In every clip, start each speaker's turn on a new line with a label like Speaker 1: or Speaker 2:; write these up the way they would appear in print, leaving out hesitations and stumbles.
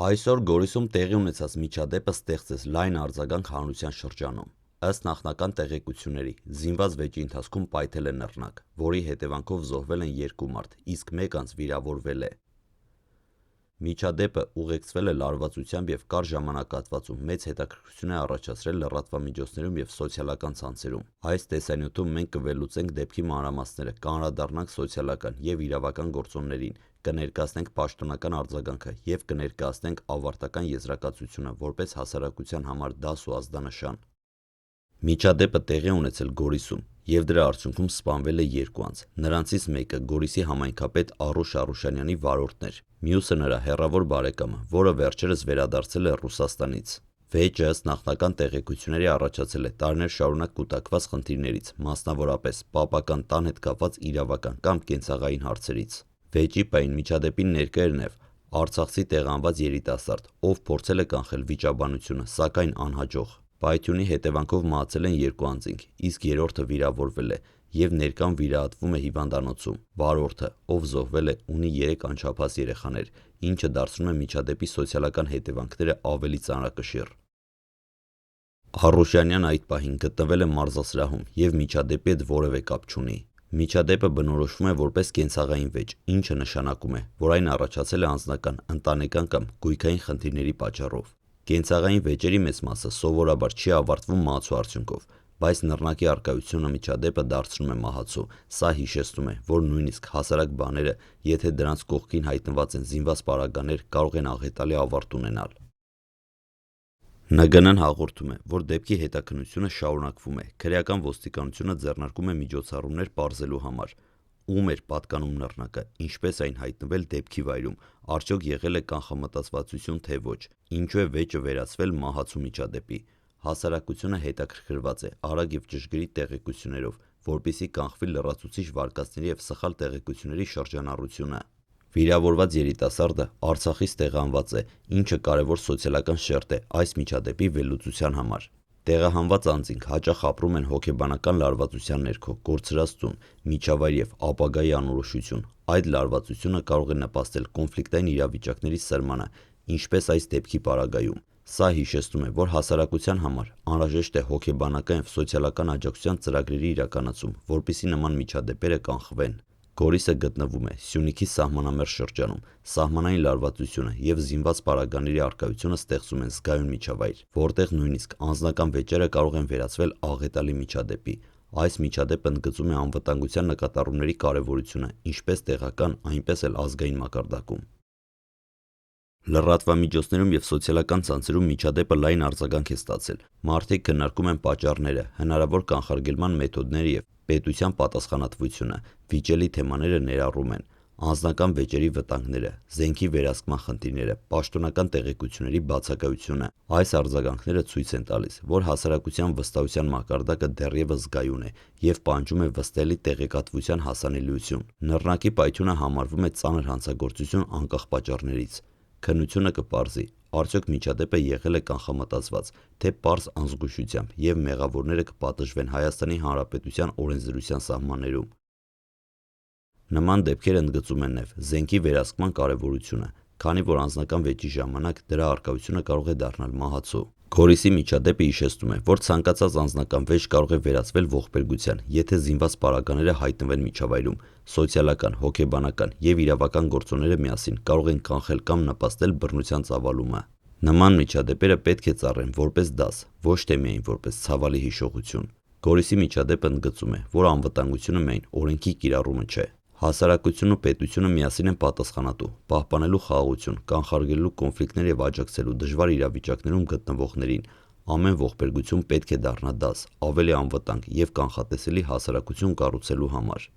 Speaker 1: Այսօր Գորիսում տեղի ունեցած միջադեպը ստեղծեց լայն արձագանք հանրության շրջանում։ Ըստ նախնական տեղեկությունների, զինված վեճի ընթացքում պայթել է նռնակ, որի հետևանքով զոհվել են 2 մարդ, իսկ 1 անձ վիրավորվել է։ Միջադեպը ուղեկցվել է լարվածությամբ եւ կարճ ժամանակահատվածում մեծ հետաքրքրություն է առաջացրել լրատվամիջոցներում եւ սոցիալական ցանցերում։ Այս տեսանյութում մենք կվերլուծենք դեպքի մանրամասները, կանդրադառնանք սոցիալական եւ իրավական գործոններին, կներկայացնենք պաշտոնական արձագանքը եւ կներկայացնենք ավարտական եզրակացությունը որպես հասարակության համար դաս ու ազդանշան։ Միջադեպը տեղի ունեցել Գորիսում եւ դրա արդյունքում սպանվել է 2 անձ։ Նրանցից մեկը Գորիսի համայնքապետ Արուշ Արուշանյանի վարորդն էր, մյուսը նրա հեռավոր բարեկամը, որը վերջերս վերադարձել է Ռուսաստանից։ Վեճը ըստ նախնական տեղեկությունների առաջացել է տարիներ շարունակ կուտակված խնդիրներից, մասնավորապես պապական տան հետ կապված իրավական կամ կենցաղային հարցերից։ Վեճի պահին միջադեպին ներկա էր նաև արցախցի տեղանված երիտասարդ, ով փորձել է կանխել վիճաբանությունը, սակայն անհաջող։ Պայթյունի հետևանքով մահացել են 2 անձինք, իսկ երրորդը վիրավորվել է եւ ներկան վիրահատվում է հիվանդանոցում։ Վարորդը, ով զոհվել է, ունի 3 անչափահաս երեխաներ, ինչը դարձնում է միջադեպի սոցիալական հետևանքները ավելի ծանրակշիռ։ Արուշանյան այդ պահին գտնվել է մարզասրահում եւ միջադեպի հետ որևէ կապ չունի։ Միջադեպը բնորոշվում է որպես կենցաղային վեճ, ինչը նշանակում է, որ այն առաջացել է անձնական, ընտանեկան կամ գույքային խնդիրների պատճառով։ Կենցաղային վեճերի մեծ մասը սովորաբար չի ավարտվում մահացու արդյունքով, բայց նռնակի առկայությունը միջադեպը դարձնում է մահացու։ Սա հիշեցնում է, որ նույնիսկ հասարակ բաները, եթե դրանց կողքին հայտնված են զինված պարագաներ, կարող են աղետալի ավարտ ունենալ։ ՆԳՆ-ն հաղորդում է, որ դեպքի հետաքննությունը շարունակվում է։ Քրեական ոստիկանությունը ձեռնարկում է միջոցառումներ պարզելու համար, ում էր պատկանում նռնակը, ինչպես այն հայտնվել դեպքի վայրում, արդյոք եղել է կանխամտածվածություն թե ոչ, ինչու է վեճը վերածվել մահացու միջադեպի։ Հասարակությունը հետաքրքրված է արագ եւ ճշգրիտ տեղեկություններով, որպեսզի կանխվի լրացուցիչ վարկածների եւ սխալ տեղեկությունների շրջանառությունը։ Վիրավորված երիտասարդը Արցախից տեղանված է, ինչը կարևոր սոցիալական շերտ է այս միջադեպի վերլուծության համար։ Տեղահանված անձինք հաճախ ապրում են հոգեբանական լարվածության ներքո, կորցրած տուն, միջավայր եւ ապագայի անորոշություն։ Այդ լարվածությունը կարող է նպաստել կոնֆլիկտային իրավիճակների սրմանը, ինչպես այս դեպքի պարագայում։ Սա հիշեցնում է, որ հասարակության համար անհրաժեշտ է հոգեբանական եւ սոցիալական աջակցության ծրագրերի իրականացում, որպեսզի նման միջադեպերը կանխվեն։ Գորիսը գտնվում է Սյունիքի սահմանամերձ շրջանում։ Սահմանային լարվածությունը եւ զինված պարագաների առկայությունը ստեղծում են զգայուն միջավայր, որտեղ նույնիսկ անձնական վեճերը կարող են վերածվել աղետալի միջադեպի։ Այս միջադեպը ընդգծում է անվտանգության նկատառումների կարևորությունը ինչպես տեղական, այնպես էլ ազգային մակարդակում։ Լրատվամիջոցներում եւ սոցիալական ցանցերում միջադեպը լայն արձագանք է ստացել։ Մարդիկ քննարկում են պատճառները, հնարավոր կանխարգելման մեթոդները եւ պետության պատասխանատվությունը։ Վիճելի թեմաները ներառում են անձնական վեճերի վտանգները, զենքի վերահսկման խնդիրները, պաշտոնական տեղեկությունների բացակայությունը։ Այս արձագանքները ցույց են տալիս, որ հասարակության վստահության մակարդակը դեռևս զգայուն է եւ պահանջում է վստահելի տեղեկատվության հասանելիություն։ Նռնակի պայթյունը համարվում է ծանր հանցագործություն անկախ պատճառներից։ Քննությունը կպարզի, արդյոք միջադեպը եղել է կանխամտածված, թե պարզ անզգուշությամբ եւ մեղավորները կպատժվեն Հայաստանի Հանրապետության օրենսդրության սահմաններում։ Նման դեպքեր ընդգծում են նաև զենքի վերահսկման կարևորությունը, քանի որ անձնական վեճի ժամանակ դրա առկայությունը կարող է դառնալ մահացու։ Գորիսի միջադեպը հիշեցնում է, որ ցանկացած անձնական վեճ կարող է վերածվել ողբերգության, եթե զինված պարագաները հայտնվեն միջավայրում։ Սոցիալական, հոգեբանական եւ իրավական գործոնները միասին կարող են կանխել կամ նպաստել բռնության ծավալումը։ Նման միջադեպերը պետք է ծառայեն որպես դաս, ոչ թե միայն որպես ցավալի հիշողություն։ Գորիսի միջադեպը ընդգծում է, որ անվտանգությունը միայն օրենքի կիրառումը չէ։ Հասարակությունն ու պետությունը միասին են պատասխանատու, պահպանելու խաղաղություն, կանխարգելելու կոնֆլիկտներ եւ աջակցելու դժվար իրավիճակներում գտնվողներին։ Ամեն ողբերգություն պետք է դառնա դաս, ավելի անվտանգ եւ կանխատեսելի հասարակություն կառուցելու համար։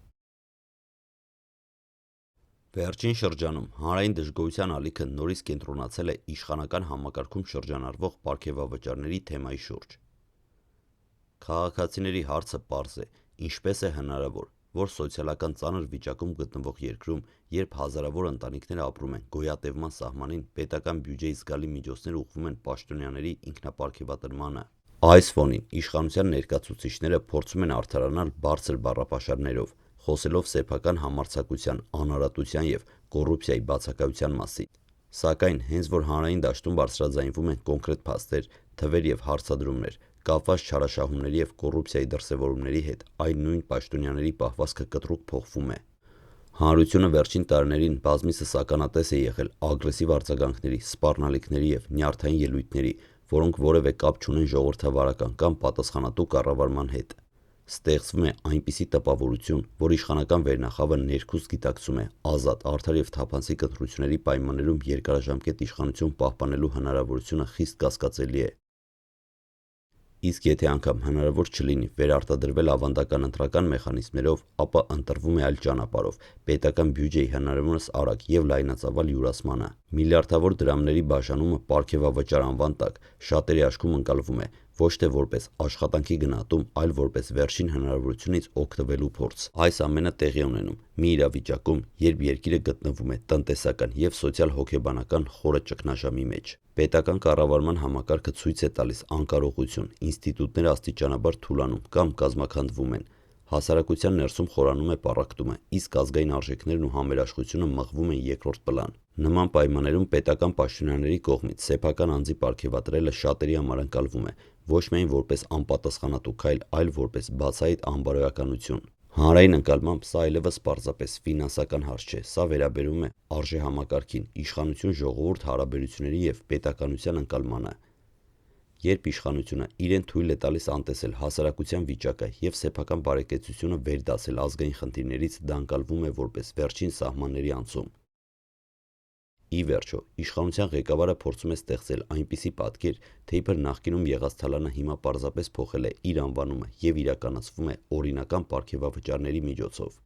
Speaker 1: Վերջին շրջանում հանրային դժգոհության ալիքը նորից կենտրոնացել է իշխանական համակարգում շրջանառվող պարգևավճարների թեմայի շուրջ։ Քաղաքացիների հարցը պարզ է, ինչպես է հնարավոր, որ սոցիալական ծանր վիճակում գտնվող երկրում, երբ հազարավոր ընտանիքներ ապրում են գոյատևման սահմանին, պետական բյուջեի զգալի միջոցներ ուղղվում են պաշտոնյաների ինքնապարգևատրմանը։ Այս ֆոնին իշխանության ներկայացուցիչները փորձում են արդարանալ բարձր բառապաշարներով, խոսելով սեփական համարձակության, անարատության եւ կոռուպցիայի բացակայության մասին։ Սակայն հենց որ հանրային դաշտում բարձրաձայնվում են կոնկրետ փաստեր, թվեր եւ հարցադրումներ, կապված չարաշահումների եւ կոռուպցիայի դրսեւորումների հետ, այն նույն պաշտոնյաների պահվածքը կտրուկ փոխվում է։ Հանրությունը վերջին տարիներին բազմիցս ականատես է եղել ագրեսիվ արձագանքների, սպառնալիքների եւ նյարդային ելույթների, որոնք որևէ կապ չունեն ժողովրդավարական կամ պատասխանատու կառավարման հետ։ Ստեղծվում է այնպիսի տպավորություն, որ իշխանական վերնախավը ներքուստ գիտակցում է ազատ, արդար եւ թափանցիկ ընտրությունների պայմաններում երկարաժամկետ իշխանություն պահպանելու հնարավորությունը խիստ կասկածելի է։ Իսկ եթե անգամ հնարավոր չլինի վերարտադրվել ավանդական ընտրական մեխանիզմներով, ապա ընտրվում է այլ ճանապարհով՝ պետական բյուջեի հնարավորինս արագ եւ լայնածավալ յուրացմանը։ Միլիարդավոր դրամների բաժանումը պարգևավճար անվան տակ շատերի աչքում ընկալվում է ոչ թե որպես աշխատանքի գնահատում, այլ որպես վերջին հնարավորությունից օգտվելու փորձ։ Այս ամենը տեղի ունենում մի իրավիճակում, երբ երկիրը գտնվում է տնտեսական եւ սոցիալ-հոգեբանական խորը ճգնաժամի մեջ։ Պետական կառավարման համակարգը ցույց է տալիս անկարողություն, ինստիտուտները աստիճանաբար թուլանում կամ կազմաքանդվում են։ Հասարակության ներսում խորանում է պառակտումը, իսկ ազգային արժեքներն ու համերաշխությունը մղվում են երկրորդ պլան։ Նման պայմաններում պետական պաշտոնյաների կողմից սեփական անձի պարգևատրելը շատերի համար ընկալվում է ոչ միայն որպես անպատասխանատու քայլ, այլ որպես բացահայտ անբարոյականություն։ Հանրային ընկալմամբ սա այլևս պարզապես ֆինանսական հարց չէ, սա վերաբերում է արժեհամակարգին, իշխանություն-ժողովուրդ հարաբերությունների եւ պետականության ընկալմանը։ Երբ իշխանությունը իրեն թույլ է տալիս անտեսել հասարակության վիճակը եւ սեփական բարեկեցությունը վերդասել ազգային խնդիրներից, դա ընկալվում է որպես վերջին սահմանների անցում։ Ի վերջո, իշխանության ղեկավարը փորձում է ստեղծել այնպիսի պատկեր, թե իբր նախկինում եղած թալանը հիմա պարզապես փոխել է իր անվանումը եւ իրականացվում է օրինական պարգևավճարների միջոցով։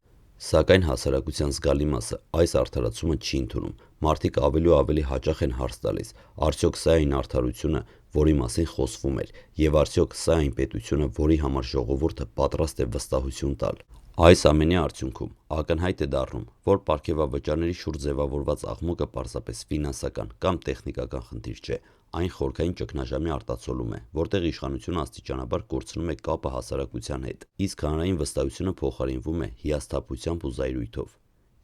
Speaker 1: Սակայն հասարակության զգալի մասը այս արդարացումը չի ընդունում։ Մարդիկ ավելի ու ավելի հաճախ են հարց տալիս. արդյոք սա այն արդարությունը, որի մասին խոսվում էր, եւ արդյոք սա այն պետությունը, որի համար ժողովուրդը պատրաստ է վստահություն տալ։ Այս ամենի արդյունքում ակնհայտ է դառնում, որ պարգևավճարների շուրջ ձևավորված աղմուկը պարզապես ֆինանսական կամ տեխնիկական խնդիր չէ, այն խորքային ճգնաժամի արտացոլում է, որտեղ իշխանությունը աստիճանաբար կորցնում է կապը հասարակության հետ, իսկ հանրային վստահությունը փոխարինվում է հիասթափությամբ ու զայրույթով։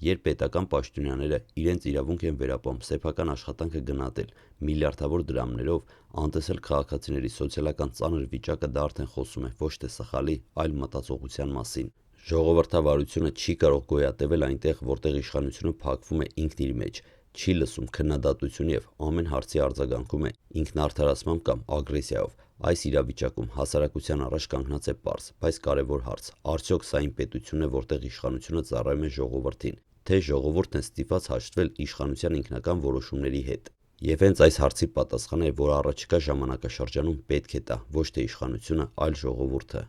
Speaker 1: Երբ պետական պաշտոնյաները իրենց իրավունք են վերապահում սեփական աշխատանքը գնահատել միլիարդավոր դրամներով, անտեսել քաղաքացիների սոցիալական ծանր վիճակը, դա արդեն խոսում է ոչ թե սխալի, այլ մտածողության մասին։ Ժողովրդավարությունը չի կարող գոյատևել այնտեղ, որտեղ իշխանությունը փակվում է ինքն իր մեջ, չի լսում քննադատություն եւ ամեն հարցի արձագանքում է ինքնարդարացմամբ կամ ագրեսիայով։ Այս իրավիճակում հասարակության առաջ կանգնած է պարզ, բայց կարևոր հարց. արդյոք սա այն պետությունն է, որտեղ իշխանությունը ծառայում է ժողովրդին, թե ժողովուրդն է ստիպված հաշտվել իշխանության ինքնական որոշումների հետ։ Եվ հենց այս հարցի պատասխանը է, որ առաջիկա ժամանակաշրջանում պետք է տա ոչ թե իշխանությունը, այլ ժողովուրդը։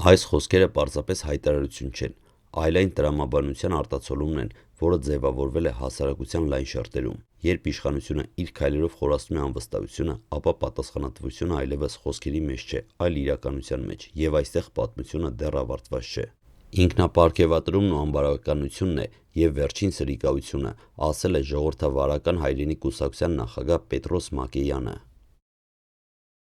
Speaker 1: Այս խոսքերը պարզապես հայտարարություն չեն, այլ այն տրամաբանության արտացոլումն են, որը ձևավորվել է հասարակության լայն շերտերում։ Երբ իշխանությունը իր քայլերով խորացնում է անվստահությունը, ապա պատասխանատվությունը այլևս խոսքերի մեջ չէ, այլ իրականության մեջ, եւ այստեղ պատմությունը դեռ ավարտված չէ։ Ինքնապարգևատրումն ու անբարոյականությունն է եւ վերջին սրիկայությունը, ասել է ժողովրդավարական հայրենի կուսակցության նախագահ Պետրոս Մակեյանը։